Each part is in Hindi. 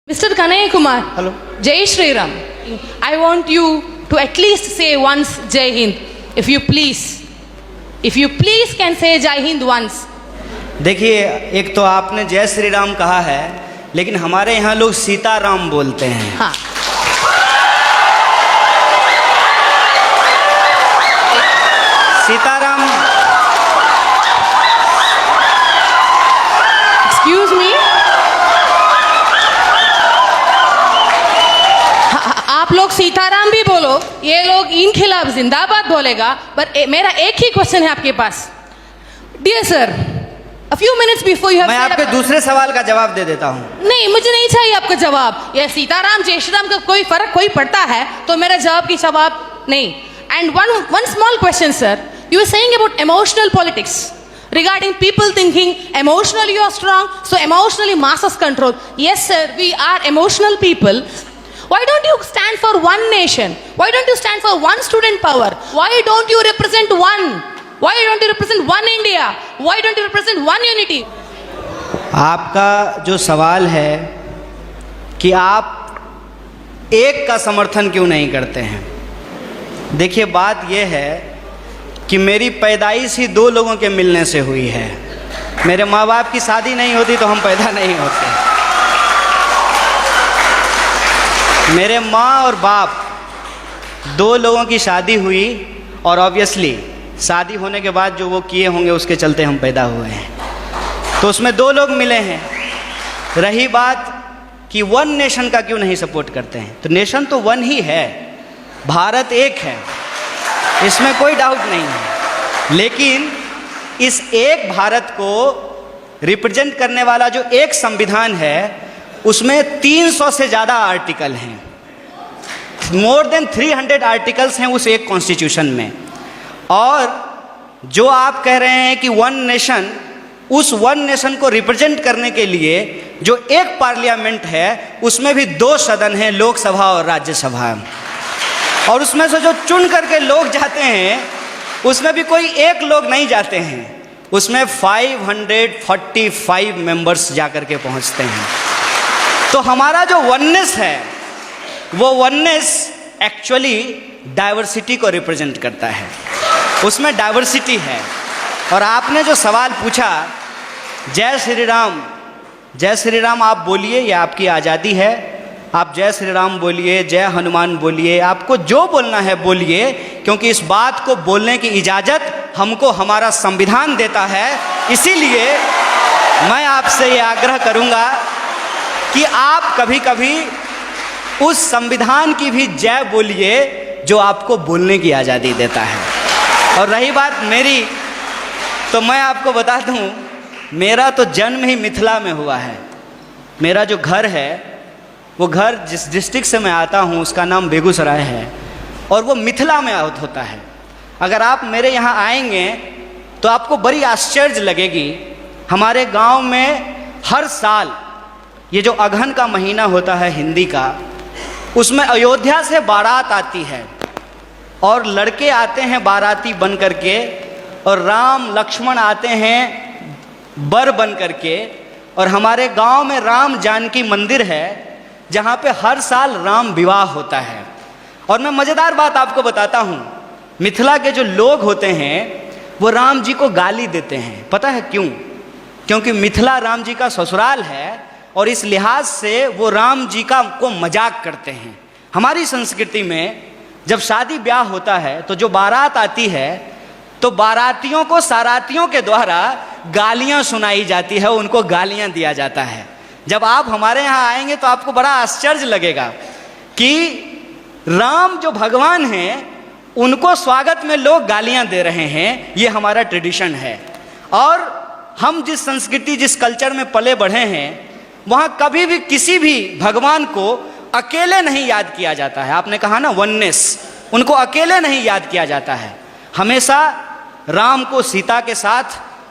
Mr. Kanaya Kumar. Hello. Jai Shri Ram. I want you to at least say once Jai Hind, if you please. If you please can say Jai Hind once. देखिए, एक तो आपने जय श्री राम कहा है, लेकिन हमारे यहाँ लोग सीताराम बोलते हैं। हाँ. सीताराम। Excuse me. आप लोग सीताराम भी बोलो, ये लोग इन खिलाफ जिंदाबाद बोलेगा, पर मेरा एक ही क्वेश्चन है आपके पास। Dear sir, a few minutes before you have मैं आपके दूसरे सवाल का जवाब दे देता हूँ। नहीं, मुझे नहीं चाहिए आपका जवाब। ये सीताराम जय श्री राम का कोई फर्क कोई पड़ता है तो मेरा जवाब की जवाब नहीं। And one small question, sir. You were saying about emotional politics. Regarding people thinking emotionally you are strong, so emotionally masses control. Yes, sir, we are emotional people. Why don't you stand for one nation? Why don't you stand for one student power? Why don't you represent one? Why don't you represent one India? Why don't you represent one unity? आपका जो सवाल है कि आप एक का समर्थन क्यों नहीं करते हैं, देखिए बात यह है कि मेरी पैदाइश ही दो लोगों के मिलने से हुई है। मेरे माँ बाप की शादी नहीं होती तो हम पैदा नहीं होते। मेरे माँ और बाप दो लोगों की शादी हुई और ऑब्वियसली शादी होने के बाद जो वो किए होंगे उसके चलते हम पैदा हुए हैं, तो उसमें दो लोग मिले हैं। रही बात कि वन नेशन का क्यों नहीं सपोर्ट करते हैं, तो नेशन तो वन ही है, भारत एक है, इसमें कोई डाउट नहीं है। लेकिन इस एक भारत को रिप्रेजेंट करने वाला जो एक संविधान है उसमें 300 से ज़्यादा आर्टिकल हैं, मोर देन 300 आर्टिकल्स हैं उस एक कॉन्स्टिट्यूशन में। और जो आप कह रहे हैं कि वन नेशन, उस वन नेशन को रिप्रेजेंट करने के लिए जो एक पार्लियामेंट है उसमें भी दो सदन हैं, लोकसभा और राज्यसभा, और उसमें से जो चुन करके लोग जाते हैं उसमें भी कोई एक लोग नहीं जाते हैं, उसमें 545 मेंबर्स जाकर के पहुंचते हैं। तो हमारा जो वननेस है वो वननेस एक्चुअली डाइवर्सिटी को रिप्रेजेंट करता है, उसमें डाइवर्सिटी है। और आपने जो सवाल पूछा जय श्री राम, जय श्री राम आप बोलिए, ये आपकी आज़ादी है, आप जय श्री राम बोलिए, जय हनुमान बोलिए, आपको जो बोलना है बोलिए, क्योंकि इस बात को बोलने की इजाज़त हमको हमारा संविधान देता है। इसीलिए मैं आपसे ये आग्रह करूँगा कि आप कभी कभी उस संविधान की भी जय बोलिए जो आपको बोलने की आज़ादी देता है। और रही बात मेरी, तो मैं आपको बता दूं, मेरा तो जन्म ही मिथिला में हुआ है। मेरा जो घर है वो घर जिस डिस्ट्रिक्ट से मैं आता हूँ उसका नाम बेगूसराय है और वो मिथिला में होता है। अगर आप मेरे यहाँ आएंगे तो आपको बड़ी आश्चर्य लगेगी। हमारे गांव में हर साल ये जो अगहन का महीना होता है हिंदी का, उसमें अयोध्या से बारात आती है और लड़के आते हैं बाराती बन करके, और राम लक्ष्मण आते हैं बर बन करके। और हमारे गांव में राम जानकी मंदिर है जहाँ पे हर साल राम विवाह होता है। और मैं मज़ेदार बात आपको बताता हूँ, मिथिला के जो लोग होते हैं वो राम जी को गाली देते हैं। पता है क्यों? क्योंकि मिथिला राम जी का ससुराल है और इस लिहाज से वो राम जी को मजाक करते हैं। हमारी संस्कृति में जब शादी ब्याह होता है तो जो बारात आती है तो बारातियों को सारातियों के द्वारा गालियां सुनाई जाती है, उनको गालियां दिया जाता है। जब आप हमारे यहाँ आएंगे तो आपको बड़ा आश्चर्य लगेगा कि राम जो भगवान हैं उनको स्वागत में लोग गालियां दे रहे हैं। ये हमारा ट्रेडिशन है। और हम जिस संस्कृति जिस कल्चर में पले बढ़े हैं वहाँ कभी भी किसी भी भगवान को अकेले नहीं याद किया जाता है। आपने कहा ना वननेस, उनको अकेले नहीं याद किया जाता है। हमेशा राम को सीता के साथ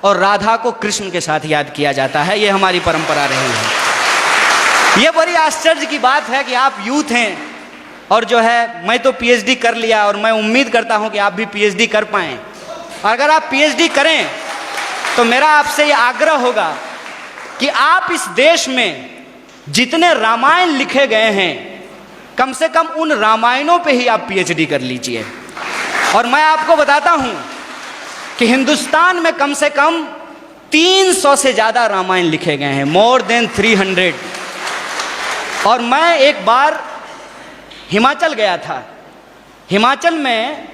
और राधा को कृष्ण के साथ याद किया जाता है। ये हमारी परंपरा रही है। ये बड़ी आश्चर्य की बात है कि आप यूथ हैं और जो है मैं तो पीएचडी कर लिया और मैं उम्मीद करता हूँ कि आप भी पीएचडी कर पाएँ। अगर आप पीएचडी करें तो मेरा आपसे ये आग्रह होगा कि आप इस देश में जितने रामायण लिखे गए हैं, कम से कम उन रामायणों पे ही आप पीएचडी कर लीजिए। और मैं आपको बताता हूं कि हिंदुस्तान में कम से कम 300 से ज़्यादा रामायण लिखे गए हैं, मोर देन 300। और मैं एक बार हिमाचल गया था। हिमाचल में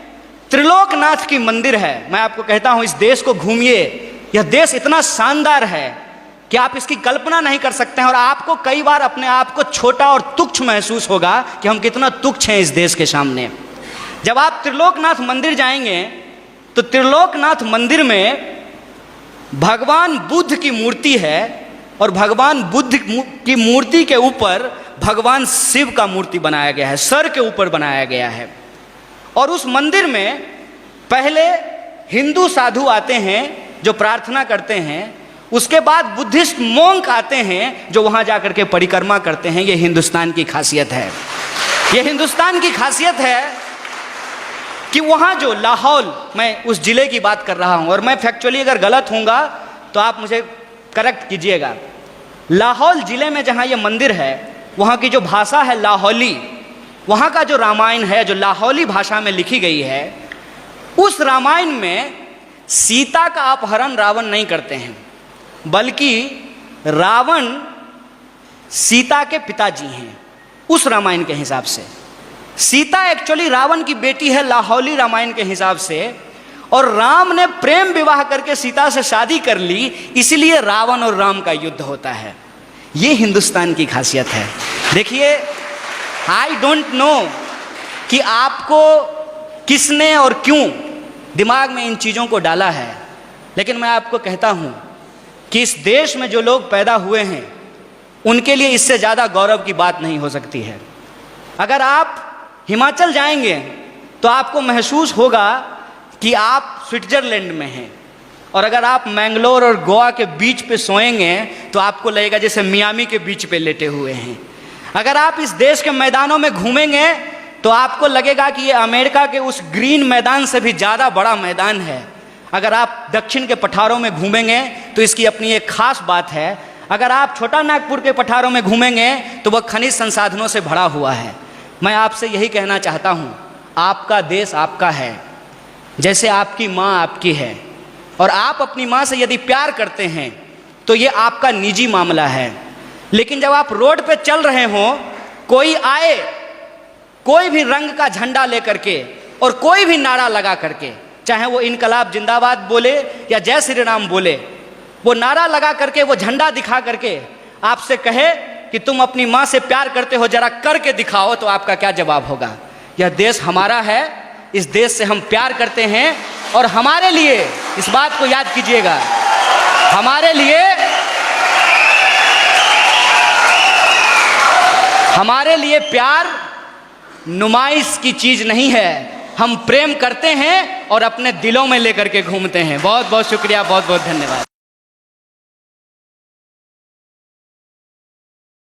त्रिलोकनाथ की मंदिर है। मैं आपको कहता हूं इस देश को घूमिए, यह देश इतना शानदार है कि आप इसकी कल्पना नहीं कर सकते हैं। और आपको कई बार अपने आप को छोटा और तुच्छ महसूस होगा कि हम कितना तुच्छ हैं इस देश के सामने। जब आप त्रिलोकनाथ मंदिर जाएंगे तो त्रिलोकनाथ मंदिर में भगवान बुद्ध की मूर्ति है और भगवान बुद्ध की मूर्ति के ऊपर भगवान शिव का मूर्ति बनाया गया है, सर के ऊपर बनाया गया है। और उस मंदिर में पहले हिंदू साधु आते हैं जो प्रार्थना करते हैं, उसके बाद बुद्धिस्ट मोंक आते हैं जो वहाँ जाकर के परिक्रमा करते हैं। ये हिंदुस्तान की खासियत है। ये हिंदुस्तान की खासियत है कि वहाँ जो लाहौल, मैं उस जिले की बात कर रहा हूँ और मैं फैक्चुअली अगर गलत होऊंगा तो आप मुझे करेक्ट कीजिएगा। लाहौल जिले में जहाँ ये मंदिर है, वहाँ की जो भाषा है लाहौली, वहाँ का जो रामायण है जो लाहौली भाषा में लिखी गई है, उस रामायण में सीता का अपहरण रावण नहीं करते हैं, बल्कि रावण सीता के पिताजी हैं। उस रामायण के हिसाब से सीता एक्चुअली रावण की बेटी है लाहौली रामायण के हिसाब से, और राम ने प्रेम विवाह करके सीता से शादी कर ली, इसलिए रावण और राम का युद्ध होता है। ये हिंदुस्तान की खासियत है। देखिए, आई डोंट नो कि आपको किसने और क्यों दिमाग में इन चीज़ों को डाला है, लेकिन मैं आपको कहता हूँ कि इस देश में जो लोग पैदा हुए हैं उनके लिए इससे ज़्यादा गौरव की बात नहीं हो सकती है। अगर आप हिमाचल जाएंगे तो आपको महसूस होगा कि आप स्विट्ज़रलैंड में हैं, और अगर आप मैंगलोर और गोवा के बीच पे सोएंगे तो आपको लगेगा जैसे मियामी के बीच पे लेटे हुए हैं। अगर आप इस देश के मैदानों में घूमेंगे तो आपको लगेगा कि ये अमेरिका के उस ग्रीन मैदान से भी ज़्यादा बड़ा मैदान है। अगर आप दक्षिण के पठारों में घूमेंगे तो इसकी अपनी एक खास बात है। अगर आप छोटा नागपुर के पठारों में घूमेंगे तो वह खनिज संसाधनों से भरा हुआ है। मैं आपसे यही कहना चाहता हूँ, आपका देश आपका है, जैसे आपकी माँ आपकी है, और आप अपनी माँ से यदि प्यार करते हैं तो ये आपका निजी मामला है। लेकिन जब आप रोड पे चल रहे हों, कोई आए कोई भी रंग का झंडा लेकर के और कोई भी नारा लगा करके, चाहे वो इनकलाब जिंदाबाद बोले या जय श्री राम बोले, वो नारा लगा करके, वो झंडा दिखा करके आपसे कहे कि तुम अपनी माँ से प्यार करते हो, जरा करके दिखाओ, तो आपका क्या जवाब होगा? यह देश हमारा है, इस देश से हम प्यार करते हैं, और हमारे लिए, इस बात को याद कीजिएगा, हमारे लिए प्यार नुमाइश की चीज नहीं है। हम प्रेम करते हैं और अपने दिलों में लेकर के घूमते हैं। बहुत बहुत शुक्रिया, बहुत बहुत धन्यवाद।